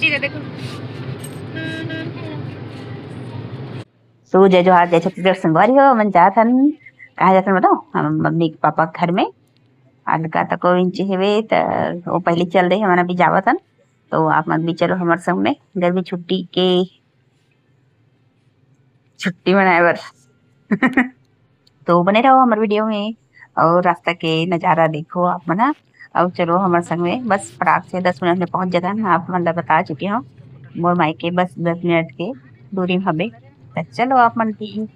मिष्टी दे देखो। सूरज जो हाथ जैसे संगवारी हो मन जाथन कहाँ जाथन बताओ हम मम्मी पापा घर में अलका तक इंच हेवे त वो पहले चल रही हमारा भी जावतन तो आप मन भी चलो हमारे संग में गर्मी छुट्टी के छुट्टी मनाए बर तो बने रहो हमारे वीडियो में और रास्ता के नजारा देखो आप मना। अब चलो हमारे संग में बस फटाक से 10 मिनट में पहुंच जाता है आप मतलब बता चुके हो मोर माई के बस 10 मिनट के दूरी में हमें तो चलो आप मन की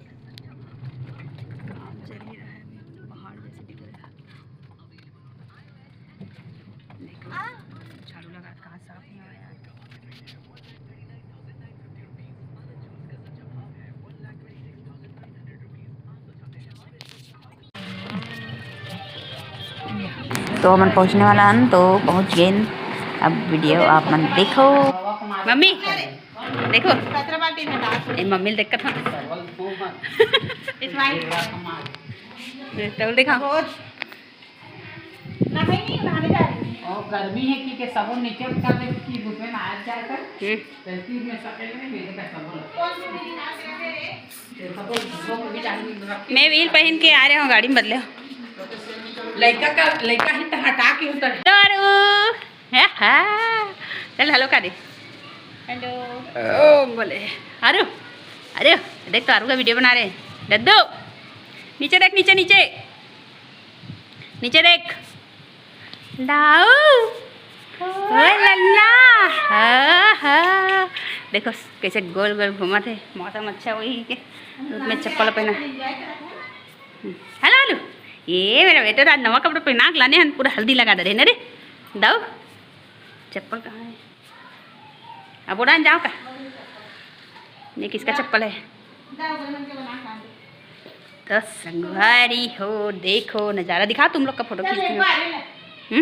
तो मन पहुंचने वाला हन तो पहुंच गए। अब वीडियो आप मन देखो। मम्मी देखो ए मम्मी देख कर तो देखा गर्मी है कि सब नीचे उतर दे की बुफे में आ जाकर तहसील में सकेले में मेरे का सब मैं व्हील पहन के आ रहे हूँ गाड़ी में बदले लड़का ही तो हटा के उतर चल हेलो का दे हेलो ओ बोले अरे अरे देख तो आरू का वीडियो बना रहे दद्दू नीचे देख नीचे नीचे नीचे देख लाओ ओए लल्ला देखो कैसे गोल गोल घुमा थे मौसम अच्छा वही के धूप में चप्पल पहना हेलो हेलो ये मेरा बेटा आज नवा कपड़ा पहना के लाने हैं पूरा हल्दी लगा दे रहे ना रे दाओ चप्पल कहाँ है अब उड़ान जाओ का ये किसका चप्पल है तो संगवारी हो देखो नज़ारा दिखा तुम लोग का फोटो खींचते हो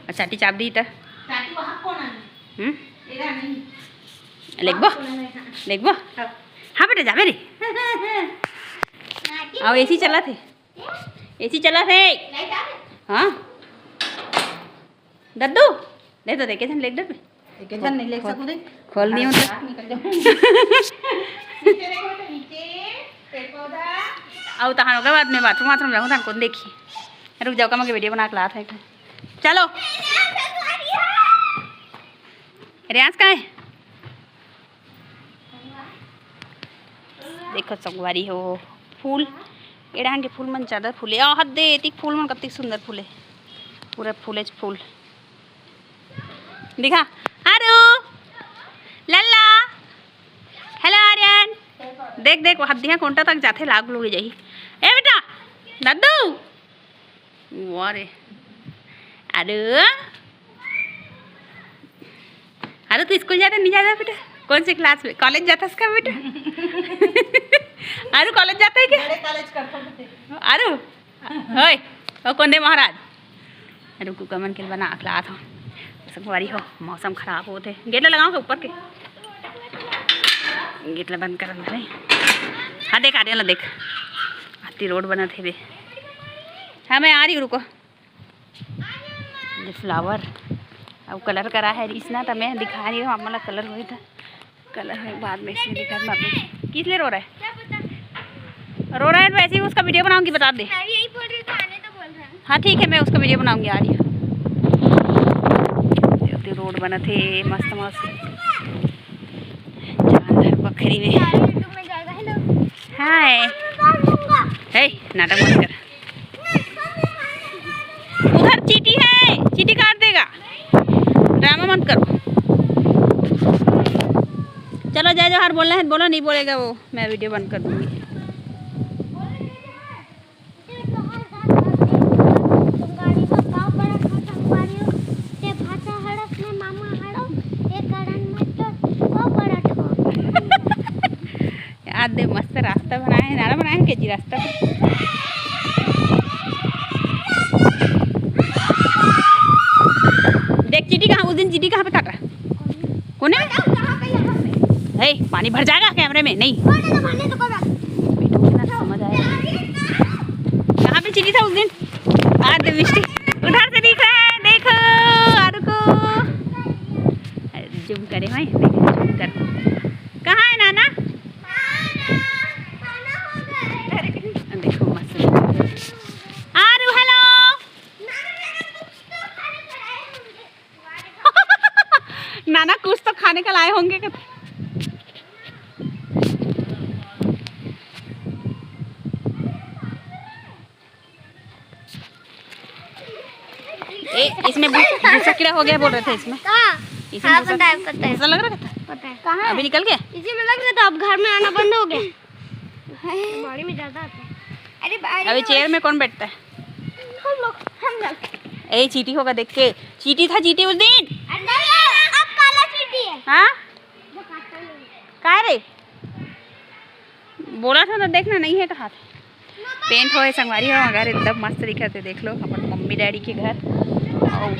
अच्छा टी चाप दी तो लेगबो हाँ बेटा जा मेरी आओ एसी चला थे हाँ दद्दू ले तो देखे लेक डर पे नहीं ले सकूं दे खोल नहीं होता आओ तहां होगा बाद में बाथरूम जाऊँ तहां कौन देखी रुक जाओ का मैं वीडियो बना के ला था चलो रियाज कहाँ है देखो संगवारी हो फूल एड़ा के फूल मन चादर फूले हद दे एतिक फूल मन कति सुंदर फूले पूरा फूले फूल दिखा आरू लल्ला हेलो आर्यन देख देख हद्दियाँ कोंटा तक जाते लाग लोग जाही ए बेटा दादू वारे अरे अरे तू स्कूल जाता नहीं जाता बेटा कौन सी क्लास में कॉलेज जाता इसका बेटा अरे कॉलेज जाता है क्या अरे होय ओ कौन दे महाराज अरे कुकमन के बना अखला था संगवारी हो मौसम खराब होते गेट लगाओ ऊपर के गेट बंद कर हाँ देख आ रही हूँ देख आती रोड बना थे बे हाँ मैं आ रही हूँ रुको ये फ्लावर अब कलर करा है इसना तो मैं दिखा रही हूँ हमारा कलर हुई था कलर है बाद में इसमें दिखा बाद में किस लिए रो रहा है तो वैसे ही उसका वीडियो बनाऊंगी बता दे हाँ ठीक है मैं उसका वीडियो बनाऊंगी आ रही हूँ रोड बना थे मस्त मस्त बकरी में हाय हे नाटक मत कर उधर चीटी है चीटी काट देगा ड्रामा मत करो चलो जय जोहार बोलना है बोलो नहीं बोलेगा वो मैं वीडियो बंद कर दूंगी दे मस्त रास्ता बनाए हैं नारा बनाए हैं के जी रास्ता देख चीटी कहाँ उस दिन चीटी कहाँ पे काटा कोने में है पानी भर जाएगा कैमरे में नहीं समझ आया कहाँ पे चीटी था उस दिन आधे मिष्टी उधर से दिख रहा है देखो आरू को करे भाई कर। कहाँ है नाना? देखो मस्त आरू हेलो। नाना कुछ तो खाने का लाए होंगे। इसमें भूसा कीड़ा हो गया बोल रहे थे इसमें। हाँ, पता है भूसा लग रहा था। पता है कहाँ अभी निकल गया। इसी में लग रहा था, अब घर में आना बंद हो गया। बाड़ी में ज्यादा आता है। अरे बाड़ी अभी चेयर में कौन बैठता है? हम लोग ए चीटी होगा देख के। चीटी था चीटी उस दिन। अब काला चींटी है। हाँ जो काटता नहीं है। कहा रे? बोला था तो देखना नहीं है कहा था। पेंट होए संगवारी हो घर एकदम मस्त दिखा थे। देख लो हमारे मम्मी डैडी के घर। और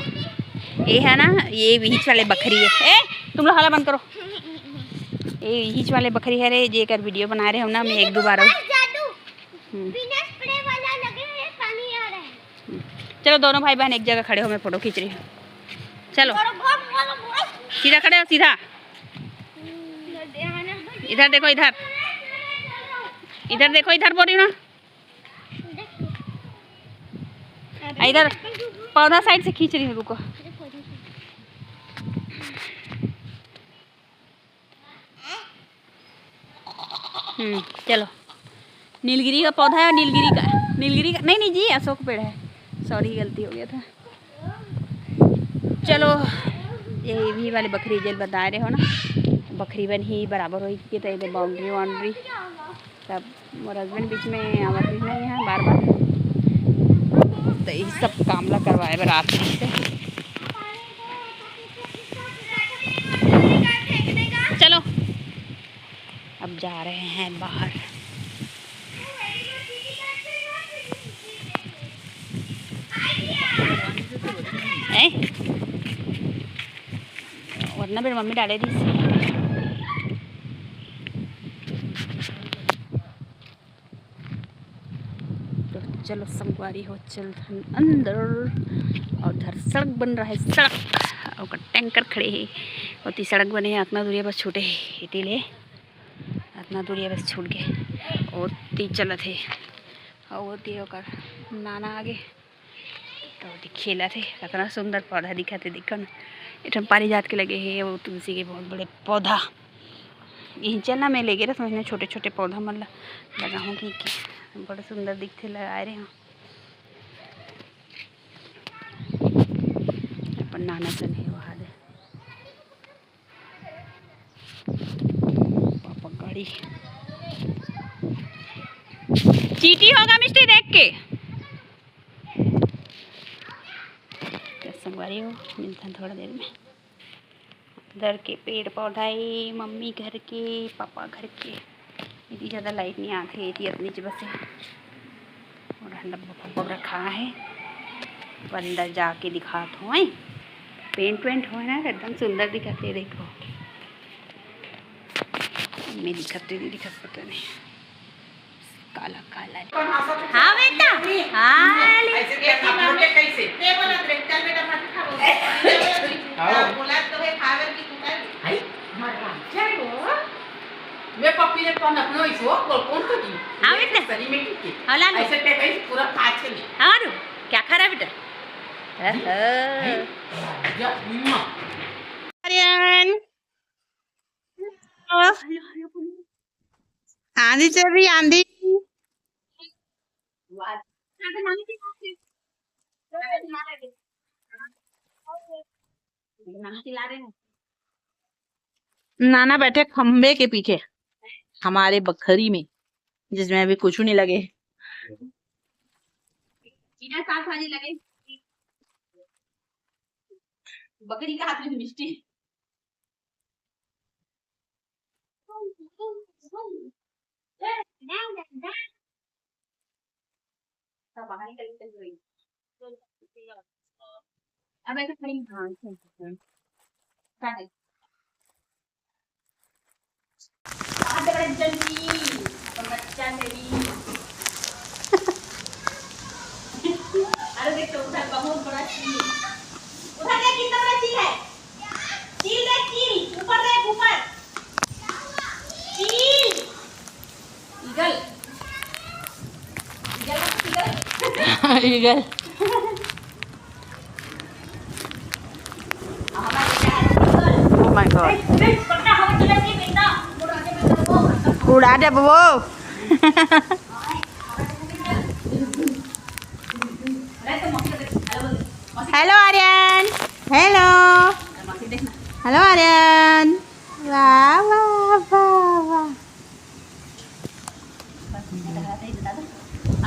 ये है ना, ये बीच वाले बकरी है। ए तुम लोग हला बंद करो। ये बीच वाले बकरी है रे, जे कर वीडियो बना रहे हम ना। मैं एक दो बार जादू बिना स्प्रे वाला लगे है, पानी आ रहा है। चलो दोनों भाई बहन एक जगह खड़े हो, मैं फोटो खींच रही हूँ। चलो सीधा खड़े हो, सीधा। इधर देखो, इधर इधर देखो, इधर बोल रही हूँ ना। इधर पौधा साइड से खींच रही हूँ, रुको। चलो नीलगिरी का पौधा है। नीलगिरी का नहीं नहीं जी, अशोक पेड़ है। सॉरी गलती हो गया था। चलो ये भी वाले बकरी जेल बता रहे हो ना, बकरी बन ही बराबर हो कि तो बाउंड्री वाउंड्री तब मोर हस्बैंड बीच में आवत नहीं है बार बार, तो ये सब काम ला करवाए रात से। चलो अब जा रहे हैं बाहर। वरना मेरी मम्मी डाले थी। तो चलो संगवारी हो चल अंदर। और उधर सड़क बन रहा है, सड़क और टैंकर खड़े है। होती सड़क बने है, इतना दूरिया बस छूटे इटीले, इतना दूरिया बस छूट गए। और ती चलत है और होती नाना आगे तो खेला थे। कितना सुंदर पौधा दिखा थे, दिखो ना। इधर पारिजात के लगे हैं, वो तुलसी के बहुत बड़े पौधा। यहीं चलना मैं ले गए समझने छोटे छोटे पौधा मतलब लगाऊँ कि बड़े सुंदर दिखते लगाए रहे हैं। अपन नाना सन है वहाँ दे पापा गाड़ी। चीटी होगा मिस्टी देख के। संगवारी हो मिलता है थोड़ा देर में। इधर के पेड़ पौधा है, मम्मी घर के, पापा घर के। इतनी ज़्यादा लाइट नहीं आती, इतनी अपनी बस है। और डब्बा रखा है, अंदर जाके दिखाता हूँ। पेंट वेंट हो ना एकदम सुंदर दिखाते। देखो मैं दिखाते नहीं दिखा पता नहीं, काला काला। हाँ बेटा, हाँ मैं पप्पी ने कौन अपनो इसो कौन को दी हाँ बेटा सरी में की हौला ऐसे पे कहीं पूरा काट के हाँ रू क्या खा रहा है बेटा? या मम्मा आर्यन आंधी चल रही, आंधी। नाना बैठे खंबे के पीछे हमारे बखरी में, जिसमें अभी कुछ नहीं लगे। लगे बकरी का हाथ में मिष्टी। अब ऐसे खड़ी बच्चा मेरी। अरे देखो उधर बहुत बड़ा चील, उधर देख कितना बड़ा चील है। चील देख, चील ऊपर मेरी गर्ल। Oh my God. उड़ा दे वो। Hello Aryan. Hello hello Aryan. वाह वाह वाह वाह।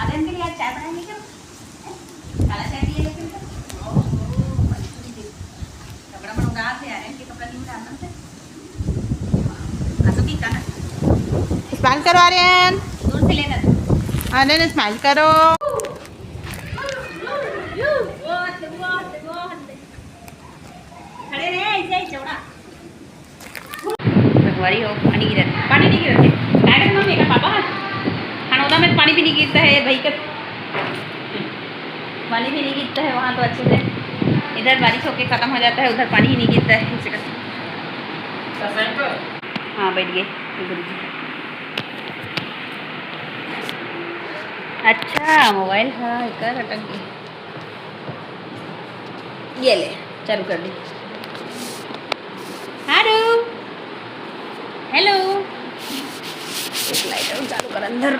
आर्यन के लिए आज चाय बनाएंगे क्या? काला चाय पिए लेकिन कपड़ा में उड़ा से आर्यन के कपड़ा नहीं उड़ाना से आंसू की काना स्माइल करो आर्यन। दूर से लेना आर्यन स्माइल करो। खड़े रहे ऐसे ही चौड़ा भगवारी हो पानी नहीं गिरते डायरेक्ट मम्मी का पापा खानोदा में पानी भी नहीं गिरता है भाई का पानी भी नहीं गिरता है वहाँ तो अच्छे से इधर बारिश होके ख़त्म हो जाता है उधर पानी ही नहीं गिरता है इसी का हाँ बैठ गए गुरुजी अच्छा मोबाइल हाँ कर अटक गई ये ले चालू कर दी हेलो हेलो एक लाइट और चालू कर अंदर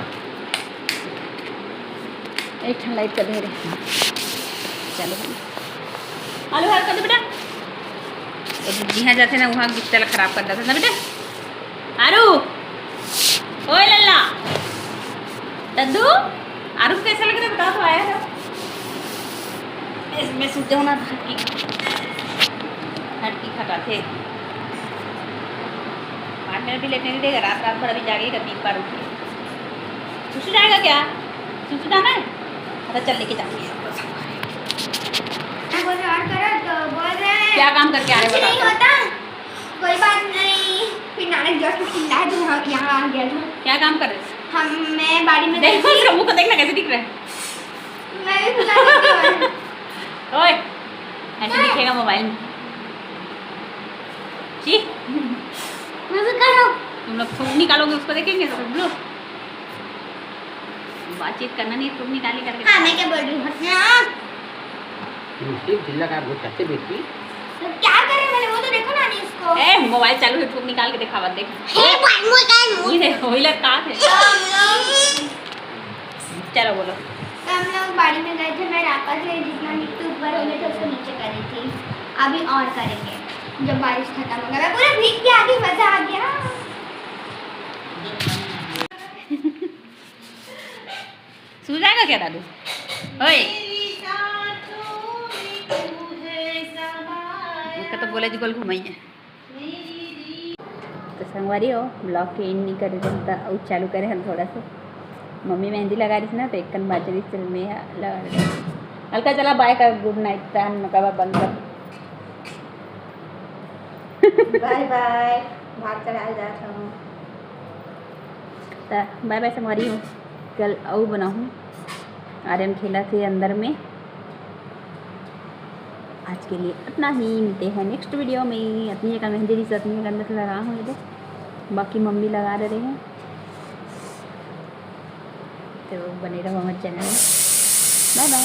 एक ठन लाइट कर दे रहे चलो हेलो हेलो कर दे बेटा जहाँ जाते ना वहाँ बिस्तर खराब कर देता ना बेटा आरू ओए लल्ला दद्दू आरू कैसा लग रहा है बता तो आया है इसमें सूते होना था हटकी खटाते 5 मिनट भी लेटने नहीं देगा रात रात भर अभी जागेगा 3 बार उठ के सुसु जाएगा क्या सुसु जाना है अरे चल लेके जाऊँगी क्या काम करके आ रहे नहीं बता होता कोई बात नहीं फिर नानक जस्ट चिल्ला है तो यहाँ आ गया था क्या काम कर रहे मैं बाड़ी में देखो उसका मुँह को देखना कैसे दिख रहा है मैं भी बुला रही हूँ। ओए ऐसे दिखेगा मोबाइल में जी मुझे करो तुम लोग थूक निकालोगे उसको देखेंगे सब लोग बातचीत करना नहीं थूक निकाली करके हाँ मैं क्या बोल रही हूँ बेटी तो क्या करे मैंने वो तो देखो ना नहीं उसको ए मोबाइल चालू है थूक निकाल के दिखावा देख हे भाई मुझे क्या ये देखो वही लग कहाँ थे चलो बोलो हम लोग बाड़ी में गए थे मैं रापा से जितना मिट्टी ऊपर हो गया था उसको नीचे कर रही थी अभी और करेंगे जब बारिश खत्म हो गया मैं पूरा भीग के आगे मजा आ गया सो जाएगा क्या दादू ओए उसका तो बोले जी गोल घुमाइए तो संगवारी हो ब्लॉग के इन नहीं करे तो चालू करे हम थोड़ा सा मम्मी मेहंदी लगा रही थी ना तो एक कन बाज रही चल में लगा रही हल्का चला बाय का गुड नाइट टाइम नकाबा बंद कर बाय बाय भाग चला जाता हूँ तो बाय बाय संगवारी हो कल और बनाऊँ आर्यन खेला थे अंदर में आज के लिए इतना ही मिलते हैं नेक्स्ट वीडियो में अपनी का मेहंदी से अपनी का अंदर लगा हूँ इधर बाकी मम्मी लगा रहे हैं तो बने रहो हमारे चैनल में बाय बाय